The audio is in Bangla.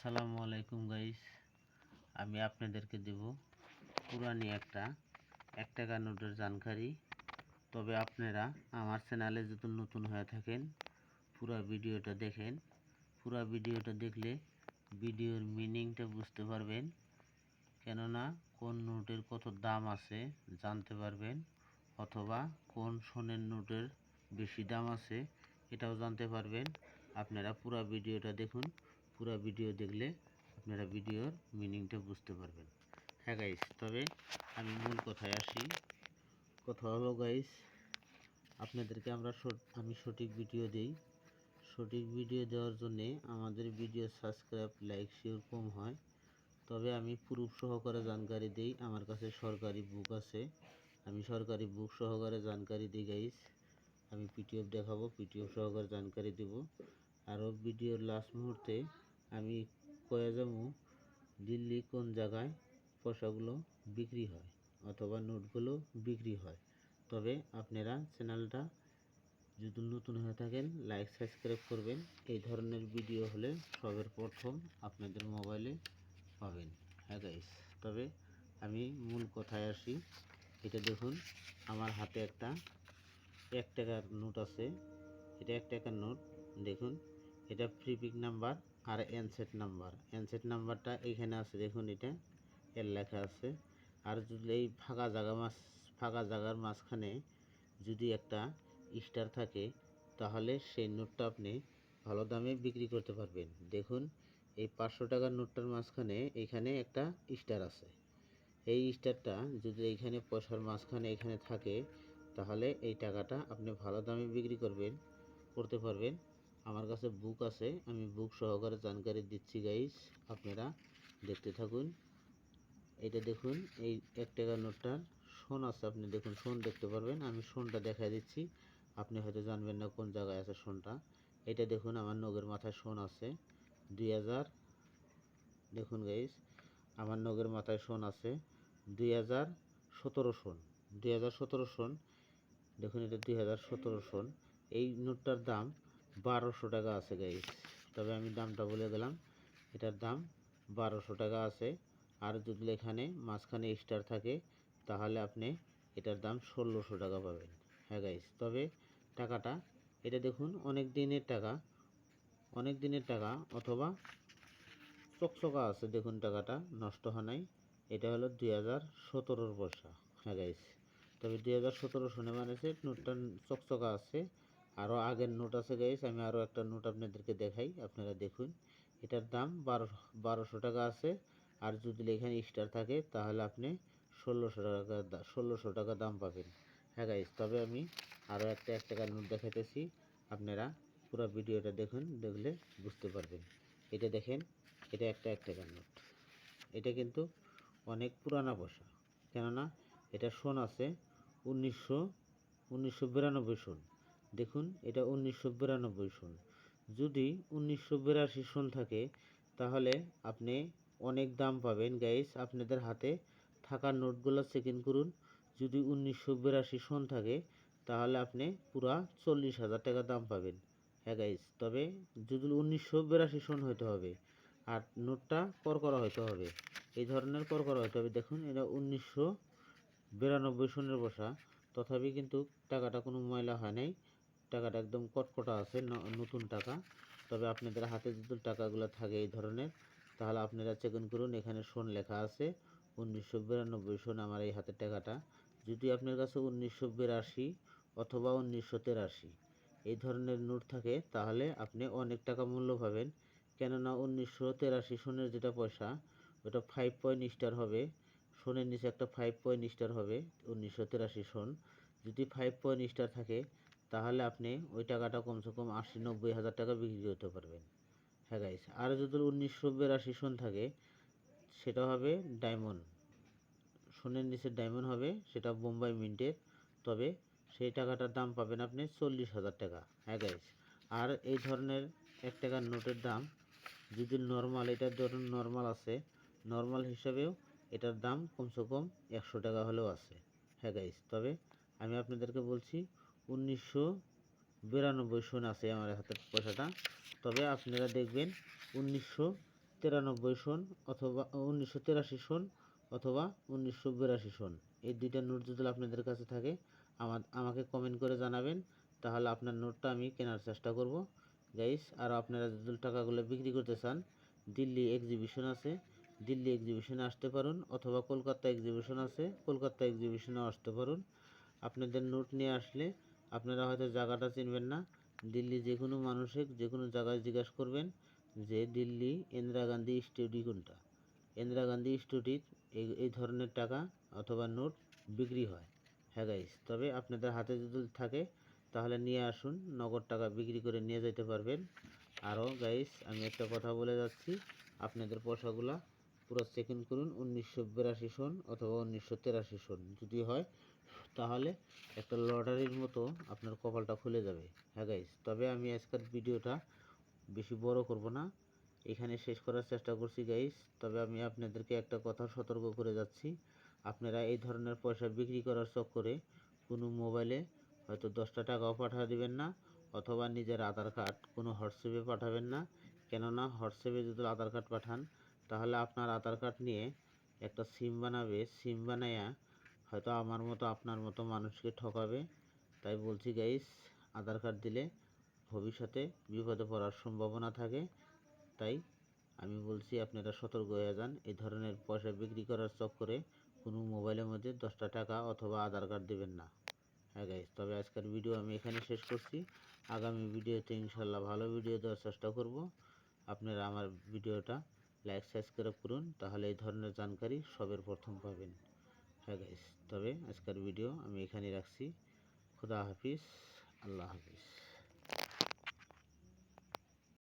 আসসালামু আলাইকুম গাইস। আমি আপনাদেরকে দেব পুরানি একটা 1 টাকা নোটের জানকারি। তবে আপনারা আমার চ্যানেলে যদি নতুন হয়ে থাকেন পুরো ভিডিওটা দেখেন। পুরো ভিডিওটা দেখলে ভিডিওর মিনিংটা বুঝতে পারবেন, কেননা কোন নোটের কত দাম আছে জানতে পারবেন, অথবা কোন সোনের নোটের বেশি দাম আছে এটাও জানতে পারবেন। আপনারা পুরো ভিডিওটা দেখুন। পুরো ভিডিও দেখলে আপনারা ভিডিওর মিনিংটা বুঝতে পারবেন। হ্যাঁ গাইস, তবে আমি মূল কথায় আসি। কথা হলো গাইস, আপনাদেরকে আমি সঠিক ভিডিও দিই। সঠিক ভিডিও দেওয়ার জন্যে আমাদের ভিডিও সাবস্ক্রাইব, লাইক, শেয়ার কম হয়। তবে আমি প্রুফ সহকারে জানকারি দিই। আমার কাছে সরকারি বুক আছে, আমি সরকারি বুক সহকারে জানকারি দিই গাইস। আমি পিডিএফ দেখাবো, পিডিএফ সহকারে জানকারি দেব। আরও ভিডিওর লাস্ট মুহূর্তে আমি কয়ে যাবো দিল্লি কোন জায়গায় পয়সাগুলো বিক্রি হয় অথবা নোটগুলো বিক্রি হয়। তবে আপনারা চ্যানেলটা যদি নতুন হয়ে থাকেন লাইক, সাবস্ক্রাইব করবেন। এই ধরনের ভিডিও হলে সবার প্রথম আপনাদের মোবাইলে পাবেন। হ্যাঁ গাইস, তবে আমি মূল কথায় আসি। এটা দেখুন, আমার হাতে একটা 1 টাকার নোট আছে। এটা 1 টাকার নোট। দেখুন, এটা প্রিপিক নাম্বার আর এনসেট নাম্বার। এনসেট নাম্বারটা এখানে আছে, দেখুন এটা এর লেখা আছে। আর যদি এই ফাঁকা জায়গার মাঝখানে যদি একটা স্টার থাকে তাহলে সেই নোটটা আপনি ভালো দামে বিক্রি করতে পারবেন। দেখুন, এই 500 টাকার নোটটার মাঝখানে এখানে একটা স্টার আছে। এই স্টারটা যদি এইখানে পয়সার মাঝখানে এখানে থাকে তাহলে এই টাকাটা আপনি ভালো দামে বিক্রি করতে পারবেন। আমার কাছে বুক আছে, আমি বুক সহকারে জানকারি দিচ্ছি গাইস, আপনারা দেখতে থাকুন। এটা দেখুন, এই 1 টাকার নোটটার সোন আছে, আপনি দেখুন সোন দেখতে পারবেন। আমি সোনটা দেখাই দিচ্ছি, আপনি হয়তো জানবেন না কোন জায়গায় আছে সোনটা। এটা দেখুন, আমার নগের মাথায় সোন আছে 2000। দেখুন গাইস, আমার নগের মাথায় সোন আছে 2017 সোন। 2017 সোন। দেখুন, এটা 2017 সোন। এই নোটটার দাম 1200 টাকা আছে গাইস। তবে আমি দামটা বলে গেলাম, এটার দাম 1200 টাকা আছে। আর যদি এখানে মাঝখানে স্টার থাকে তাহলে আপনি এটার দাম 1600 টাকা পাবেন। হ্যাঁ গাইস, তবে টাকাটা এটা দেখুন অনেক দিনের টাকা, অনেক দিনের টাকা, অথবা চকচকা আছে। দেখুন, টাকাটা নষ্ট হয় নাই। এটা হলো 2017 পয়সা। হ্যাঁ গাইস, তবে 2017 সনে বানিয়েছে, নোটটা চকচকা আছে। আরও আগের নোট আছে গাইস, আমি আরও একটা নোট আপনাদেরকে দেখাই, আপনারা দেখুন। এটার দাম 1200 টাকা আছে। আর যদি এখানে স্টার থাকে তাহলে আপনি 1600 টাকা দাম পাবেন। হ্যাঁ গাইস, তবে আমি আরও একটা 1 টাকার নোট দেখাইতেছি, আপনারা পুরো ভিডিওটা দেখুন, দেখলে বুঝতে পারবেন। এটা দেখেন, এটা একটা 1 টাকার নোট। এটা কিন্তু অনেক পুরানা পয়সা, কেননা এটা সোন আছে 1992 সন। দেখুন, এটা 1992 সন। যদি 1982 সন থাকে তাহলে আপনি অনেক দাম পাবেন গাইস। আপনাদের হাতে থাকা নোটগুলো চেকিং করুন। যদি 1982 সন থাকে তাহলে আপনি পুরা 40,000 টাকা দাম পাবেন। হ্যাঁ গাইস, তবে যদি 1982 সন হতে হবে আর নোটটা করকরা হতে হবে, এই ধরনের করকরা হতে হবে। দেখুন, এটা 1992 সনের বসা, তথাপি কিন্তু টাকাটা কোনো ময়লা হয় নাই, টাকাটা একদম কটকটা আছে, নতুন টাকা। তবে আপনাদের হাতে যদি টাকাগুলো থাকে এই ধরনের তাহলে আপনারা চেক করুন, এখানে সন লেখা আছে 1992 সন আমার এই হাতের টাকাটা। যদি আপনার কাছে 1982 অথবা 1983 এই ধরনের নোট থাকে তাহলে আপনি অনেক টাকা মূল্য পাবেন, কেননা 1983 সনের যেটা পয়সা ওটা 5 পয়েন্ট স্টার হবে। সোনের নিচে একটা 5 পয়েন্ট স্টার হবে 1983 সন। যদি 5 পয়েন্ট স্টার থাকে তাহলে আপনি ওই টাকাটা কমসে কম 80-90 হাজার টাকা বিক্রি করতে পারবেন। হ্যাঁ গাইস, আর যদি 1982 সন থাকে সেটা হবে ডায়মন্ড, সোনের নিচে ডায়মন্ড হবে, সেটা বোম্বাই মিন্টের। তবে সেই টাকাটার দাম পাবেন আপনি 40,000 টাকা। হ্যাঁ গাইস, আর এই ধরনের 1 টাকার নোটের দাম যদি নর্মাল, এটার ধরুন নর্মাল আছে, নর্মাল হিসাবেও এটার দাম কমসে কম 100 টাকা হলেও আছে। হ্যাঁ গাইস, তবে আমি আপনাদেরকে বলছি 1992 সন আছে আমার হাতের পয়সাটা। তবে আপনারা দেখবেন 1993 সন অথবা 1983 সন অথবা 1982 সন। এই দুইটা নোট যদি আপনাদের কাছে থাকে আমাকে কমেন্ট করে জানাবেন, তাহলে আপনার নোটটা আমি কেনার চেষ্টা করব গাইস। আর আপনারা যদি টাকাগুলো বিক্রি করতে চান, দিল্লি এক্সিবিশন আছে, দিল্লি এক্সিবিশনে আসতে পারুন, অথবা কলকাতা এক্সিবিশন আছে, কলকাতা এক্সিবিশনেও আসতে পারুন। আপনাদের নোট নিয়ে আসলে আপনারা হয়তো জায়গাটা চিনবেন না, দিল্লি যে কোনো মানুষের যে কোনো জায়গায় জিজ্ঞাসা করবেন যে দিল্লি ইন্দিরা গান্ধী স্টুডিও কোনটা। ইন্দিরা গান্ধী স্টুডিও এই ধরনের টাকা অথবা নোট বিক্রি হয়। হ্যাঁ গাইস, তবে আপনাদের হাতে যদি থাকে তাহলে নিয়ে আসুন, নগদ টাকা বিক্রি করে নিয়ে যেতে পারবেন। আরও গাইস আমি একটা কথা বলে যাচ্ছি, আপনাদের পয়সাগুলা পুরো চেকিং করুন 1982 সন অথবা 1983 সন যদি হয়, তাহলে একটা লটারির মতো আপনার কপালটা খুলে যাবে। হ্যাঁ গাইস, তবে আমি আজকের ভিডিওটা বেশি বড় করব না, এখানে শেষ করার চেষ্টা করছি গাইস। তবে আমি আপনাদেরকে একটা কথা সতর্ক করে যাচ্ছি, আপনারা এই ধরনের পয়সা বিক্রি করার চক্করে কোনো মোবাইলে হয়তো 10টা টাকাও পাঠিয়ে দিবেন না, অথবা নিজের আধার কার্ড কোনো হোয়াটসঅ্যাপে পাঠাবেন না। কেননা হোয়াটসঅ্যাপে যদি আধার কার্ড পাঠান, তাহলে আপনার আধার কার্ড নিয়ে একটা সিম বানাবে, সিম বানায়া হয়তো আমার মতো আপনার মতো মানুষকে ঠকাবে। তাই বলছি গাইস, আধার কার্ড দিলে ভবিষ্যতে বিপদে পড়ার সম্ভাবনা থাকে। তাই আমি বলছি আপনারা সতর্ক হয়ে যান, এই ধরনের পয়সা বিক্রি করার চক্করে কোনো মোবাইলের মধ্যে 10টা টাকা অথবা আধার কার্ড দেবেন না। হ্যাঁ গাইস, তবে আজকের ভিডিও আমি এখানে শেষ করছি, আগামী ভিডিওতে ইনশাল্লাহ ভালো ভিডিও দেওয়ার চেষ্টা করব। আপনারা আমার ভিডিওটা লাইক সাবস্ক্রাইব করুন, তাহলে এই ধরনের জানকারি সবার প্রথম পাবেন। হ্যাঁ গাইস, তবে আজকের ভিডিও আমি এখানে রাখছি। খুদা হাফিজ, আল্লাহ হাফিজ।